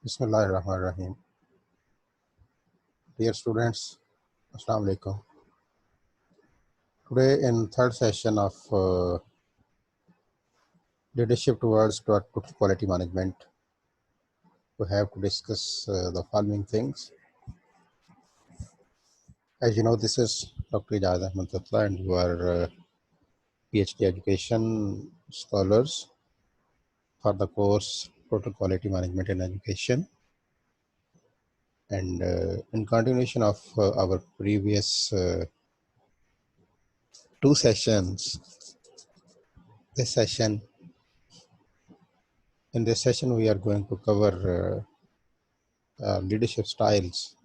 Bismillahirrahmanirrahim. Dear students, Assalamu alaikum. Today in third session of leadership towards quality management, we have to discuss the following things. As you know, this is Dr. Ijaz Ahmad Tatla and you are PhD education scholars for the course Total Quality Management in Education. And in continuation of our previous two sessions, in this session we are going to cover leadership styles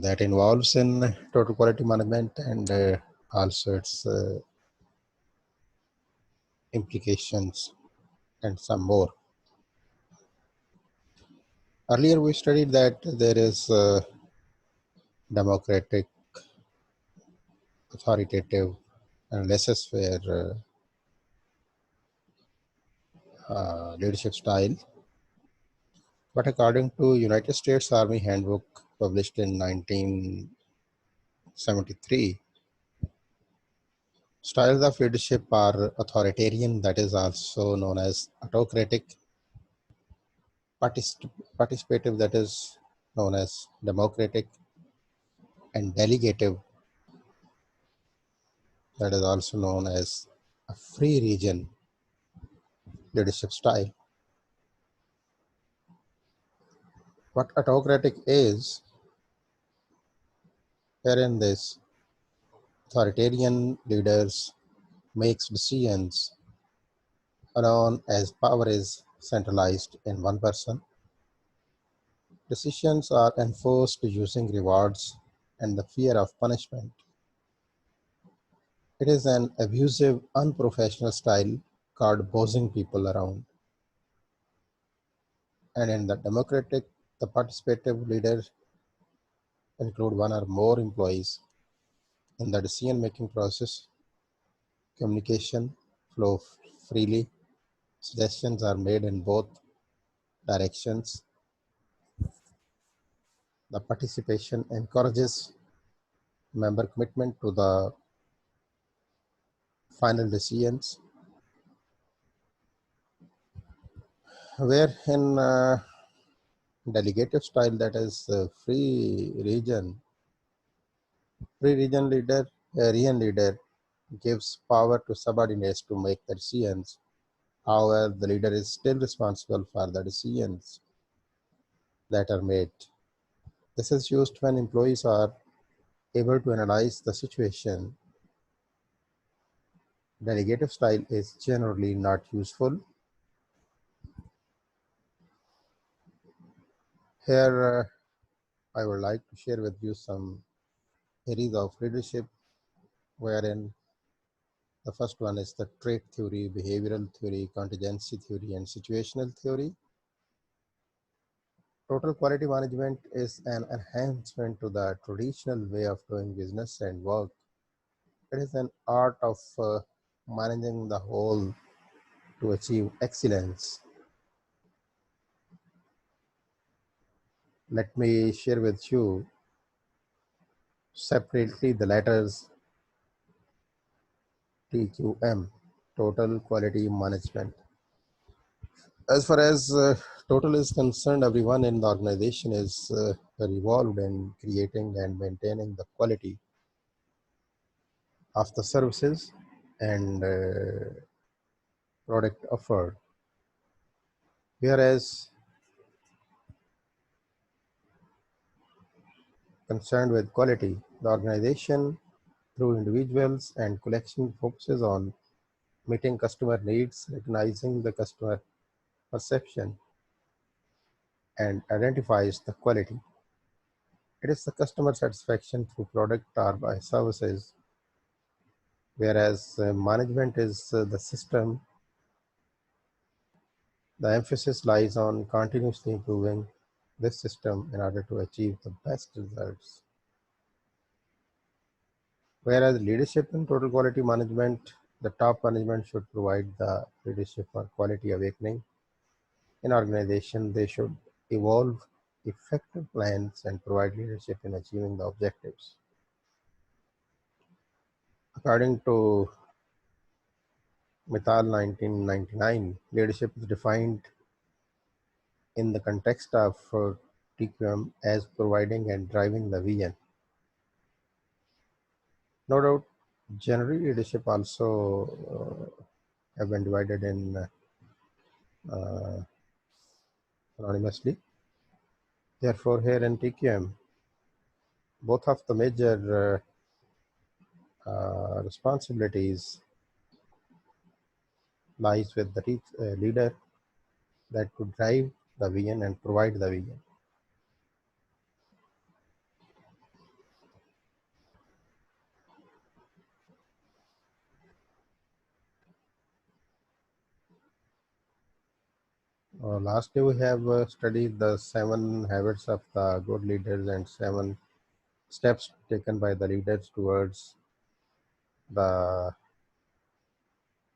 that involves in total quality management and also its implications and some more. Earlier we studied that there is democratic, authoritative, and laissez-faire leadership style. But according to United States Army Handbook published in 1973, styles of leadership are authoritarian, that is also known as autocratic, participative, that is known as democratic, and delegative, that is also known as a free region leadership style. What autocratic is, wherein this authoritarian leaders makes decisions alone as power is centralized in one person. Decisions are enforced using rewards and the fear of punishment. It is an abusive, unprofessional style called bossing people around. And in the democratic, the participative leaders include one or more employees. In the decision-making process, communication flow freely. Suggestions are made in both directions. The participation encourages member commitment to the final decisions. Where in delegative style, that is region leader gives power to subordinates to make the decisions. However, the leader is still responsible for the decisions that are made. This is used when employees are able to analyze the situation. Delegative style is generally not useful. Here, I would like to share with you some areas of leadership, wherein the first one is the trait theory, behavioral theory, contingency theory, and situational theory. Total quality management is an enhancement to the traditional way of doing business and work. It is an art of managing the whole to achieve excellence. Let me share with you separately the letters TQM, Total Quality Management. As far as total is concerned, everyone in the organization is involved in creating and maintaining the quality of the services and product offered. Whereas concerned with quality, the organization through individuals and collection focuses on meeting customer needs, recognizing the customer perception, and identifies the quality. It is the customer satisfaction through product or by services, whereas management is the system. The emphasis lies on continuously improving this system in order to achieve the best results. Whereas leadership in total quality management, the top management should provide the leadership for quality awakening. In organization, they should evolve effective plans and provide leadership in achieving the objectives. According to Mittal 1999, leadership is defined in the context of TQM as providing and driving the vision. No doubt, general leadership also have been divided in anonymously. Therefore, here in TQM, both of the major responsibilities lies with the leader that could drive the vision and provide the vision. Lastly, we have studied the 7 habits of the good leaders and 7 steps taken by the leaders towards the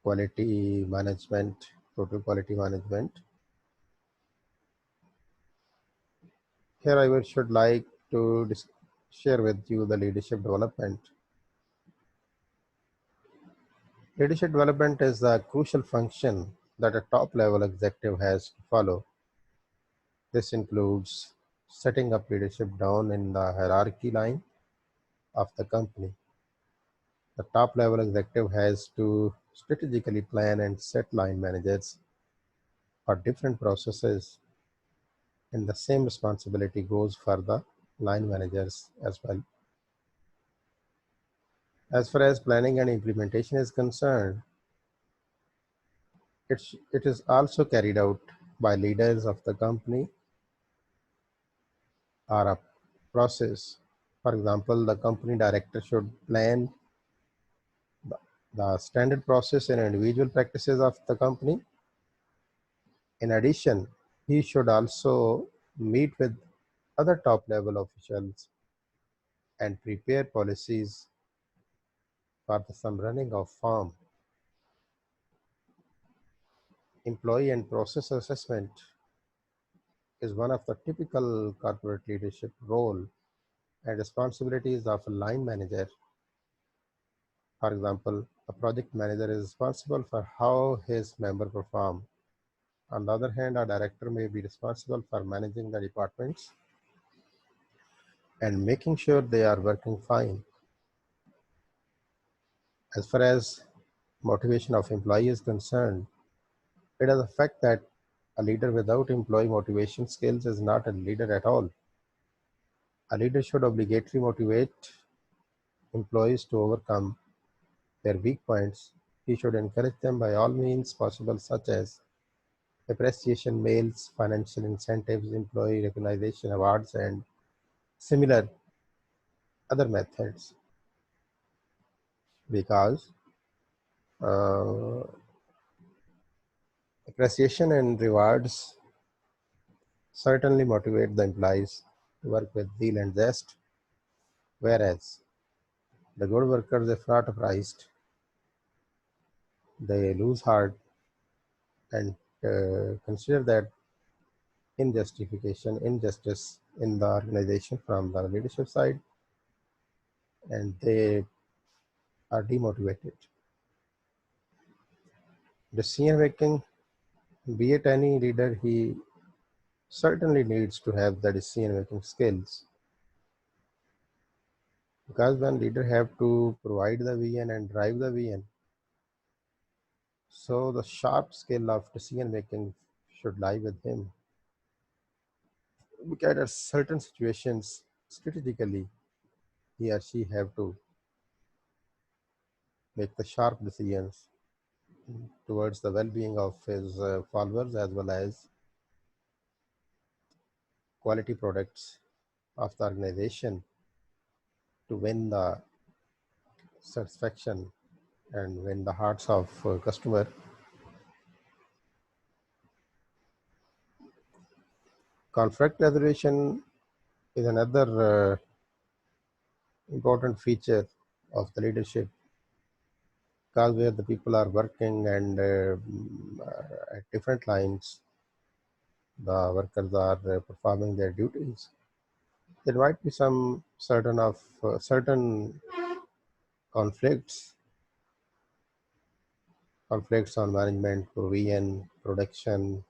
quality management, total quality management. Here I should like to share with you the leadership development. Leadership development is a crucial function that a top-level executive has to follow. This includes setting up leadership down in the hierarchy line of the company. The top-level executive has to strategically plan and set line managers for different processes, and the same responsibility goes for the line managers as well. As far as planning and implementation is concerned, it is also carried out by leaders of the company or a process. For example, the company director should plan the standard process and individual practices of the company. In addition, he should also meet with other top level officials and prepare policies for the some running of firm. Employee and process assessment is one of the typical corporate leadership role and responsibilities of a line manager. For example, a project manager is responsible for how his member perform. On the other hand, a director may be responsible for managing the departments and making sure they are working fine. As far as motivation of employee is concerned, it is a fact that a leader without employee motivation skills is not a leader at all. A leader should obligatorily motivate employees to overcome their weak points. He should encourage them by all means possible, such as appreciation mails, financial incentives, employee recognition awards, and similar other methods. Because uh, appreciation and rewards certainly motivate the employees to work with zeal and zest, whereas the good workers, if not appraised, they lose heart and consider that injustice in the organization from the leadership side, and they are demotivated. Decision making, be it any leader, he certainly needs to have the decision making skills, because when leader have to provide the vision and drive the vision, so the sharp skill of decision making should lie with him. Because at certain situations, strategically, he or she have to make the sharp decisions towards the well-being of his followers, as well as quality products of the organization, to win the satisfaction and win the hearts of customer. Conflict resolution is another important feature of the leadership, because where the people are working and at different lines, the workers are performing their duties. There might be some certain conflicts, conflicts on management, provision, production,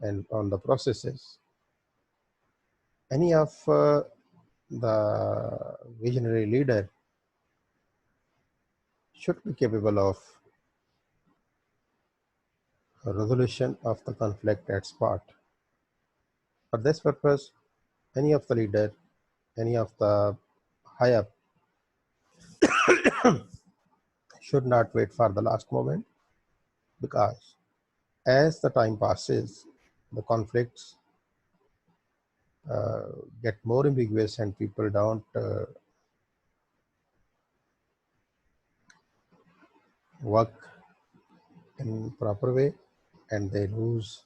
and on the processes. Any of the visionary leader should be capable of resolution of the conflict at spot. For this purpose, any of the leader, any of the high up should not wait for the last moment, because as the time passes, the conflicts uh, get more ambiguous and people don't work in proper way, and they lose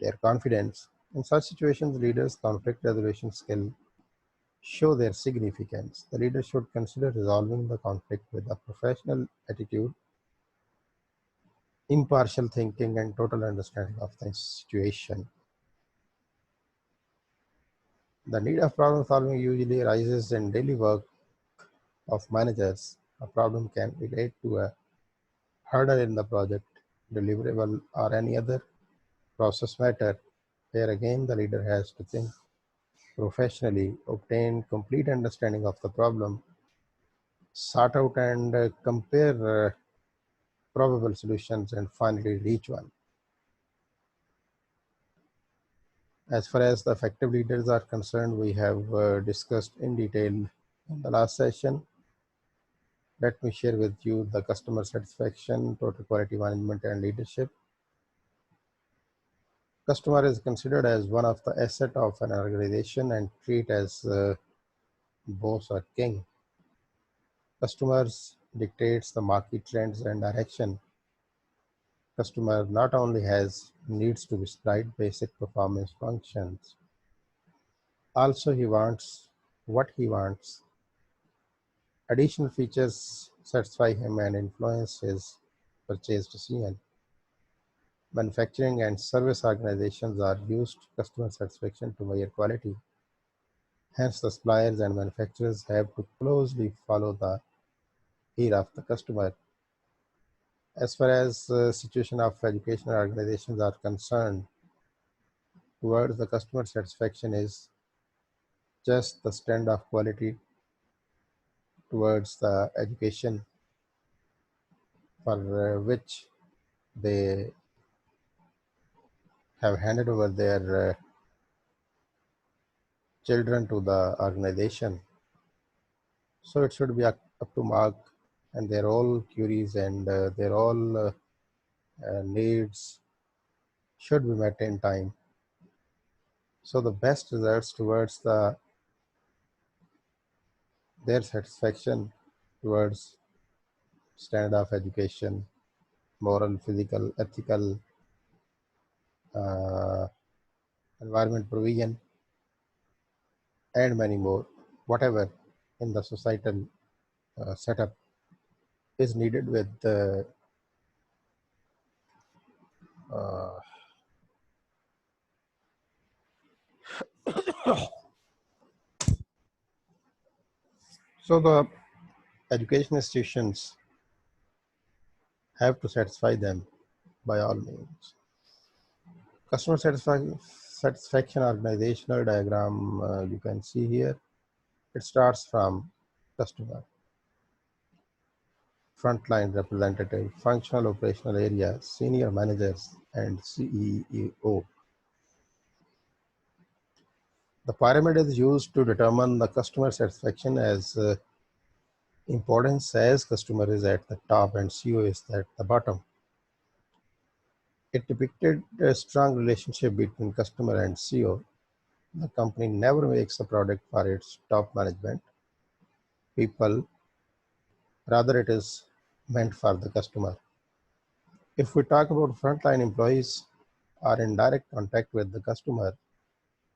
their confidence. In such situations, leaders' conflict resolution skill show their significance. The leader should consider resolving the conflict with a professional attitude, impartial thinking, and total understanding of the situation. The need of problem solving usually arises in daily work of managers. A problem can relate to a hurdle in the project, deliverable, or any other process matter. Here again, the leader has to think professionally, obtain complete understanding of the problem, sort out and compare probable solutions, and finally reach one. As far as the effective leaders are concerned, we have discussed in detail in the last session. Let me share with you the customer satisfaction, total quality management, and leadership. Customer is considered as one of the asset of an organization and treated as boss or king. Customers dictates the market trends and direction. Customer not only has needs to be supplied basic performance functions, also he wants what he wants. Additional features satisfy him and influence his purchase decision. Manufacturing and service organizations are used customer satisfaction to measure quality. Hence, the suppliers and manufacturers have to closely follow the ear of the customer. As far as the situation of educational organizations are concerned, towards the customer satisfaction is just the stand of quality towards the education for which they have handed over their children to the organization. So it should be up to mark, and their all queries and their all needs should be met in time. So the best results towards their satisfaction towards standard of education, moral, physical, ethical, uh, environment provision, and many more, whatever in the societal setup is needed with the uh, so the education institutions have to satisfy them by all means. Customer satisfaction organizational diagram you can see here. It starts from customer, frontline representative, functional operational area, senior managers, and CEO. The pyramid is used to determine the customer satisfaction as importance as customer is at the top and CEO is at the bottom. It depicted a strong relationship between customer and CEO. The company never makes a product for its top management people, rather it is meant for the customer. If we talk about frontline employees are in direct contact with the customer,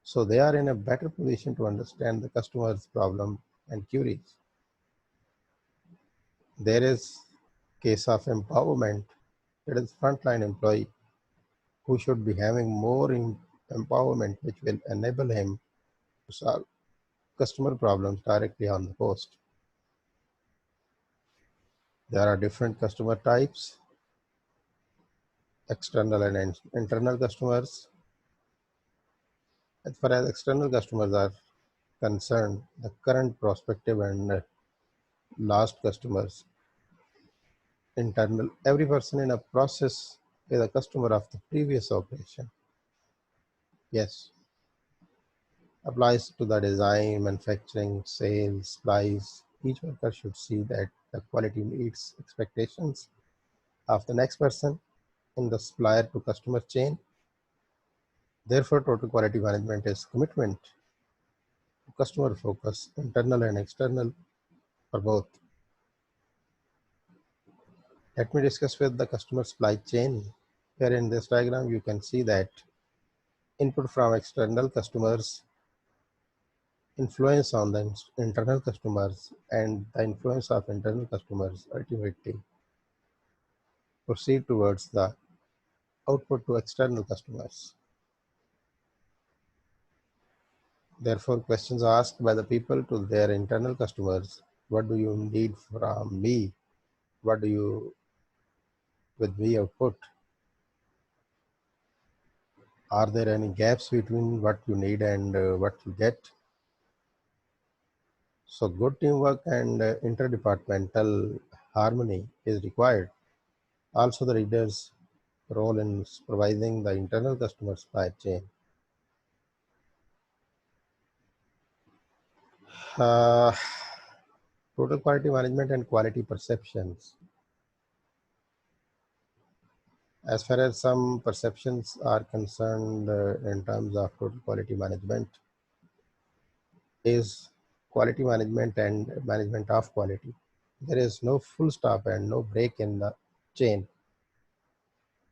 so they are in a better position to understand the customer's problem and queries. There is case of empowerment, it is frontline employee who should be having more empowerment, which will enable him to solve customer problems directly on the post. There are different customer types, external and internal customers. As far as external customers are concerned, the current, prospective, and last customers. Internal, every person in a process is a customer of the previous operation. Yes, applies to the design, manufacturing, sales, supplies. Each worker should see that the quality meets expectations of the next person in the supplier to customer chain. Therefore, total quality management is commitment to customer focus, internal and external for both. Let me discuss with the customer supply chain. Here in this diagram, you can see that input from external customers, influence on the internal customers, and the influence of internal customers ultimately proceed towards the output to external customers. Therefore, questions asked by the people to their internal customers: what do you need from me? What do you with me output? Are there any gaps between what you need and what you get? So good teamwork and interdepartmental harmony is required. Also, the leader's role in supervising the internal customer supply chain. Uh, Total quality management and quality perceptions. As far as some perceptions are concerned in terms of total quality management, is quality management and management of quality. There is no full stop and no break in the chain.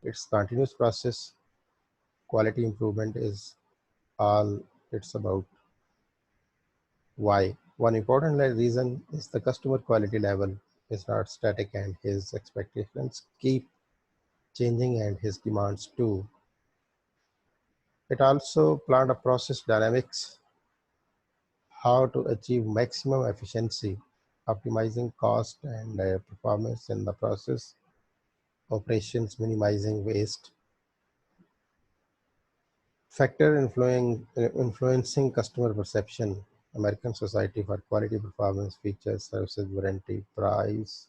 It's continuous process. Quality improvement is all it's about. Why? One important reason is the customer quality level is not static and his expectations keep changing and his demands too. It also planned a process dynamics, how to achieve maximum efficiency, optimizing cost and performance in the process, operations, minimizing waste. Factor influencing customer perception, American Society for Quality Performance, features, services, warranty, price,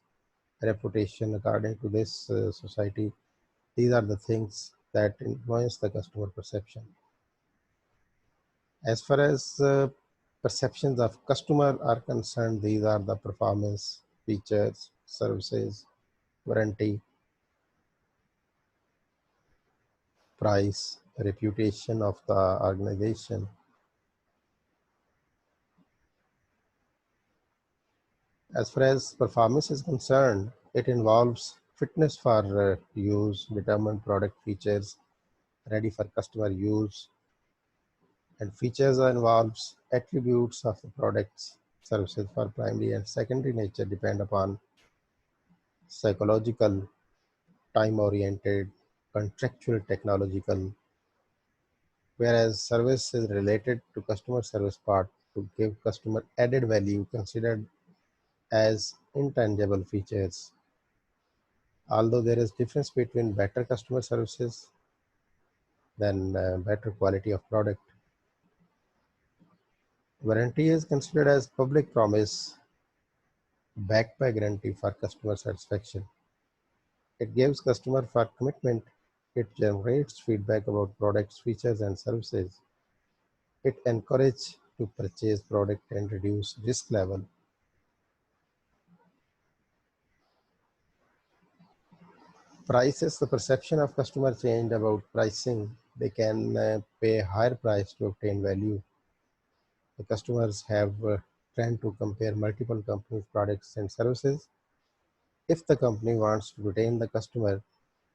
reputation. According to this society, these are the things that influence the customer perception. As far as perceptions of customer are concerned, these are the performance, features, services, warranty, price, reputation of the organization. As far as performance is concerned, it involves fitness for use, determined product features, ready for customer use, and features involves attributes of the products, services for primary and secondary nature depend upon psychological, time-oriented, contractual, technological, whereas service is related to customer service part to give customer added value considered as intangible features. Although there is difference between better customer services than better quality of product. Warranty is considered as public promise backed by guarantee for customer satisfaction. It gives customer for commitment. It generates feedback about products, features, and services. It encourages to purchase product and reduce risk level. Prices, the perception of customer change about pricing. They can pay a higher price to obtain value. The customers have trend to compare multiple companies' products and services. If the company wants to retain the customer,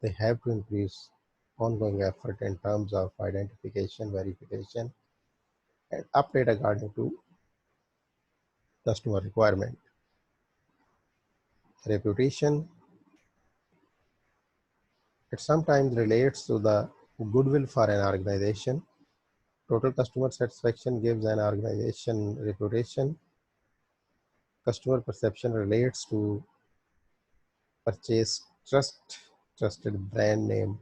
they have to increase ongoing effort in terms of identification, verification, and update according to customer requirement. Reputation, it sometimes relates to the Goodwill for an organization. Total customer satisfaction gives an organization reputation. Customer perception relates to purchase trust, trusted brand name,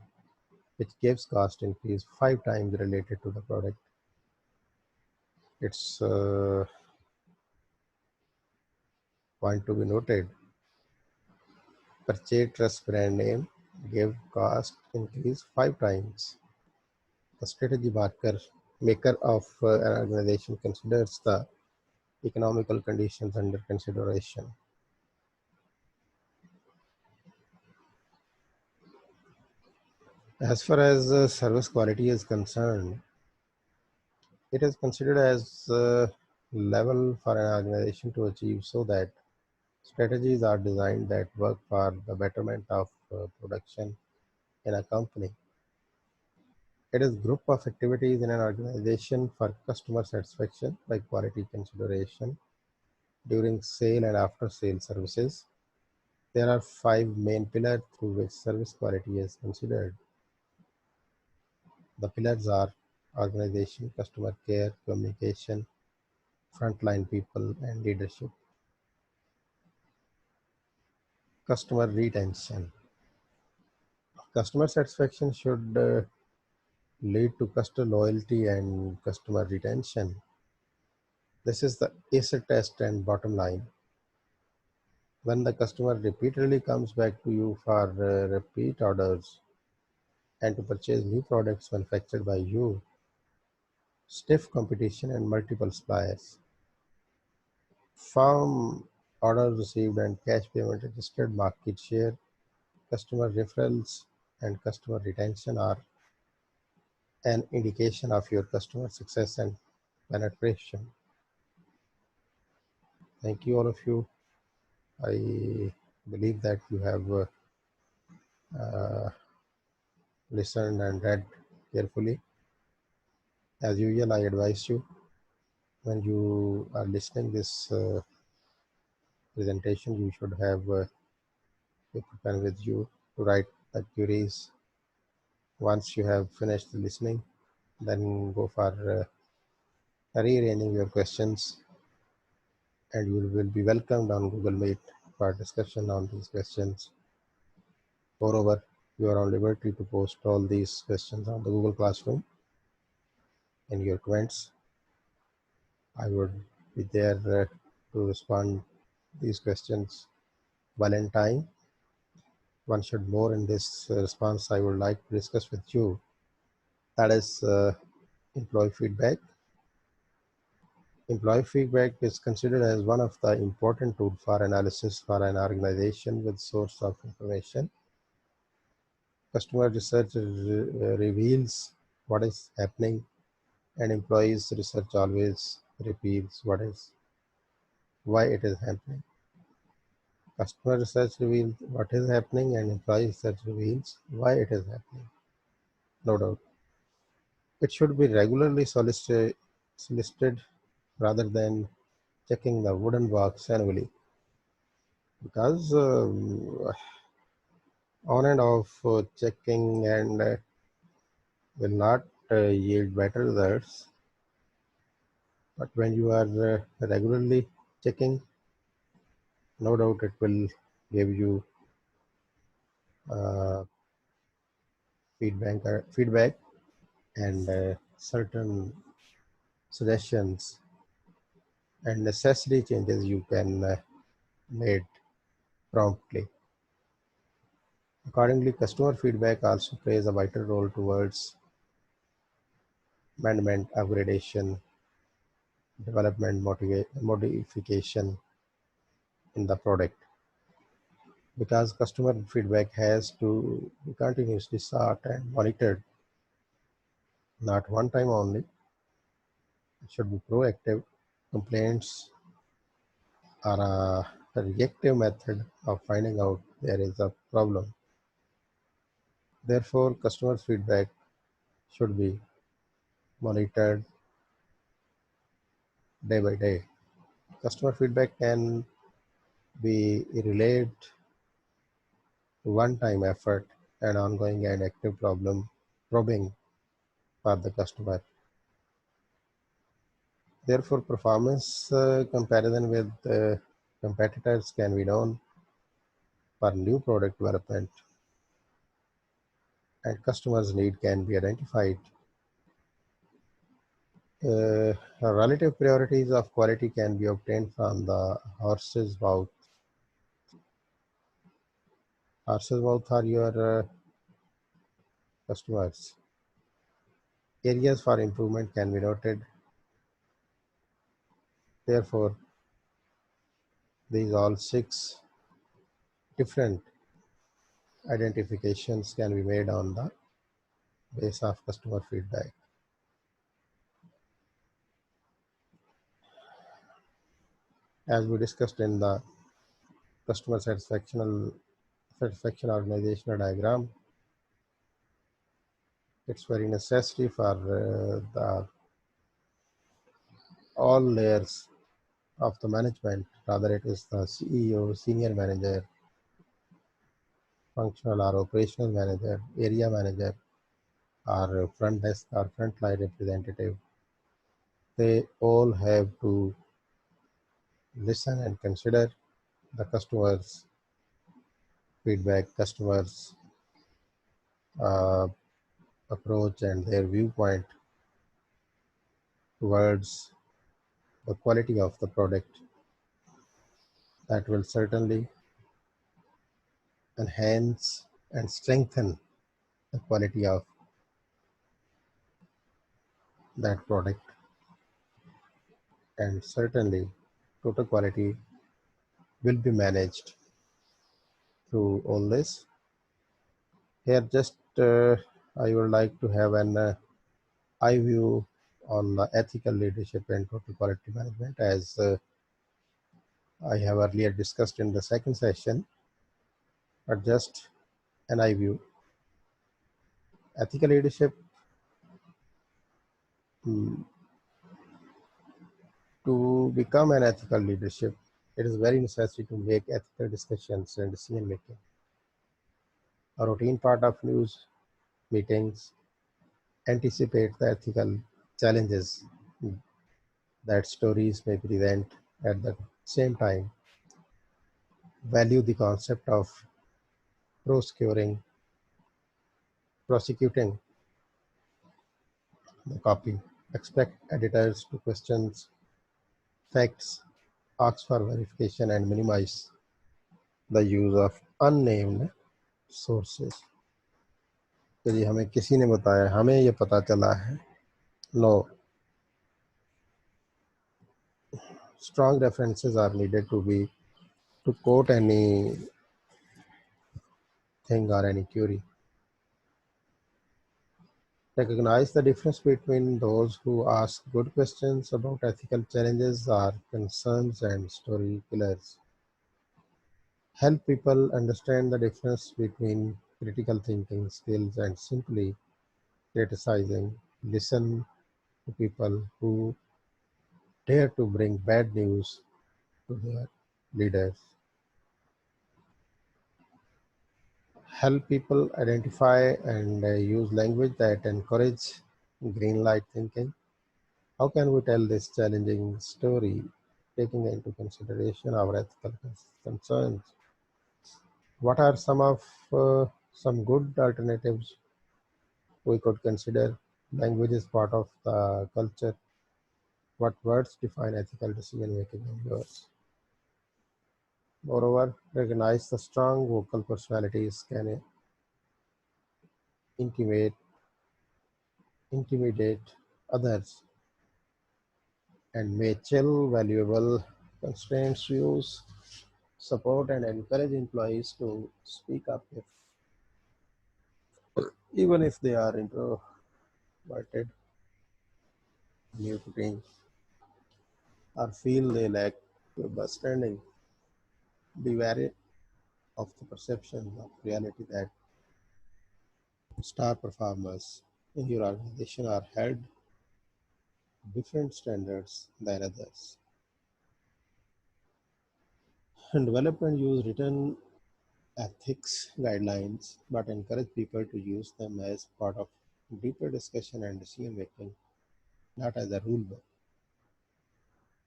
which gives cost increase 5 times related to the product. It's point to be noted. Purchase trust brand name give cost increase 5 times. The strategy maker of an organization considers the economical conditions under consideration. As far as service quality is concerned, it is considered as a level for an organization to achieve so that strategies are designed that work for the betterment of production in a company. It is group of activities in an organization for customer satisfaction by quality consideration during sale and after sale services. There are 5 main pillars through which service quality is considered. The pillars are organization, customer care, communication, frontline people, and leadership. Customer retention. Customer satisfaction should lead to customer loyalty and customer retention. This is the ACE test and bottom line. When the customer repeatedly comes back to you for repeat orders and to purchase new products manufactured by you, stiff competition and multiple suppliers, firm orders received and cash payment registered market share, customer referrals, and customer retention are an indication of your customer success and penetration. Thank you, all of you. I believe that you have listened and read carefully. As usual, I advise you when you are listening this presentation, you should have paper pen with you to write the queries. Once you have finished listening, then go for rearranging your questions, and you will be welcomed on Google Meet for discussion on these questions. Moreover, you are on liberty to post all these questions on the Google Classroom in your comments. I would be there to respond these questions well in time. One should more in this response I would like to discuss with you. That is employee feedback. Employee feedback is considered as one of the important tools for analysis for an organization with source of information. Customer research reveals what is happening, and employees research always reveals why it is happening. Customer research reveals what is happening, and employee research reveals why it is happening. No doubt. It should be regularly solicited rather than checking the wooden box annually, because on and off checking and will not yield better results. But when you are regularly checking, no doubt it will give you uh, feedback and certain suggestions and necessary changes you can make promptly. Accordingly, customer feedback also plays a vital role towards amendment, upgradation, development, modification in the product. Because customer feedback has to be continuously sought and monitored, not one time only. It should be proactive. Complaints are a reactive method of finding out there is a problem. Therefore, customer feedback should be monitored day by day. Customer feedback can be relayed to one-time effort and ongoing and active problem probing for the customer. Therefore, performance comparison with competitors can be done for new product development, and customers' need can be identified. Relative priorities of quality can be obtained from the horse's mouth. Horse's mouth are your customers. Areas for improvement can be noted. Therefore, these all 6 different identifications can be made on the base of customer feedback. As we discussed in the customer satisfaction organizational diagram, it's very necessary for the all layers of the management, rather it is the CEO, senior manager, functional or operational manager, area manager, or front desk or frontline representative. They all have to listen and consider the customers' feedback, customers' uh, approach, and their viewpoint towards the quality of the product. That will certainly enhance and strengthen the quality of that product, and certainly total quality will be managed through all this. Here just I would like to have an eye view on the ethical leadership and total quality management, as I have earlier discussed in the second session, but just an eye view. Ethical leadership, to become an ethical leadership, it is very necessary to make ethical discussions and decision making a routine part of news meetings. Anticipate the ethical challenges that stories may present. At the same time, value the concept of prosecuting the copy. Expect editors to question facts, ask for verification, and minimize the use of unnamed sources. कि जी हमें किसी ने बताया, हमें ये पता चला है. No. Strong references are needed to quote any thing or any query. Recognize the difference between those who ask good questions about ethical challenges or concerns and story killers. Help people understand the difference between critical thinking skills and simply criticizing. Listen to people who dare to bring bad news to their leaders. Help people identify and use language that encourage green light thinking. How can we tell this challenging story, taking into consideration our ethical concerns? What are some good alternatives we could consider? Language is part of the culture. What words define ethical decision making in yours? Moreover, recognize the strong vocal personalities can intimidate others and may chill valuable constraints. Use support and encourage employees to speak up even if they are introverted, new to team, or feel they lack understanding. Be wary of the perception of reality that star performers in your organization are held different standards than others. And develop and use written ethics guidelines, but encourage people to use them as part of deeper discussion and decision making, not as a rule book.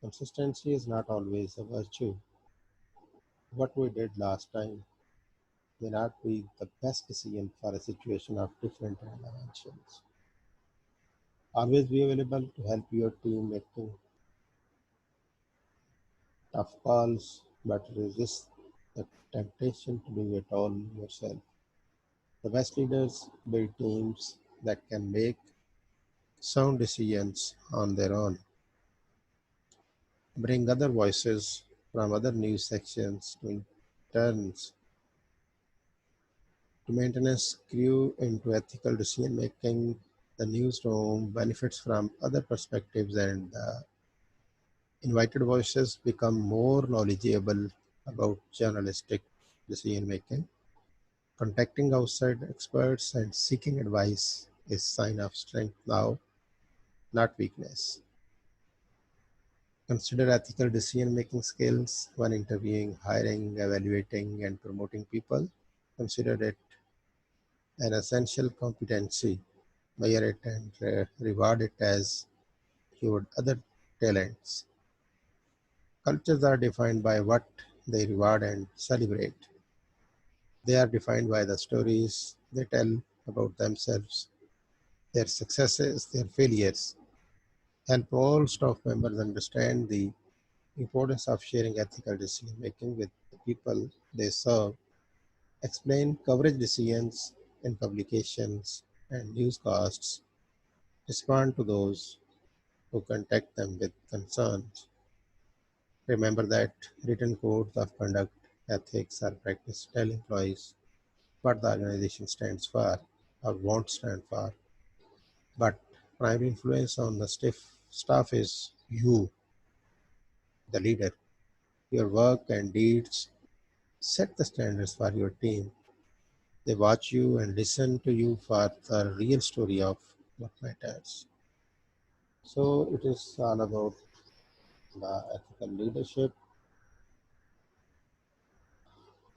Consistency is not always a virtue. What we did last time may not be the best decision for a situation of different dimensions. Always be available to help your team making tough calls, but resist the temptation to do it all yourself. The best leaders build teams that can make sound decisions on their own. Bring other voices from other news sections to interns to maintenance crew into ethical decision making. The newsroom benefits from other perspectives and the invited voices become more knowledgeable about journalistic decision making. Contacting outside experts and seeking advice is sign of strength now, not weakness. Consider ethical decision-making skills when interviewing, hiring, evaluating, and promoting people. Consider it an essential competency. Measure it and reward it as you would other talents. Cultures are defined by what they reward and celebrate. They are defined by the stories they tell about themselves, their successes, their failures. Help all staff members understand the importance of sharing ethical decision making with the people they serve. Explain coverage decisions in publications and newscasts. Respond to those who contact them with concerns. Remember that written codes of conduct, ethics are practiced. Tell employees what the organization stands for or won't stand for. But primary influence on the staff is you, the leader. Your work and deeds set the standards for your team. They watch you and listen to you for the real story of what matters. So it is all about the ethical leadership.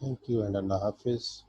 Thank you and Allah Hafiz.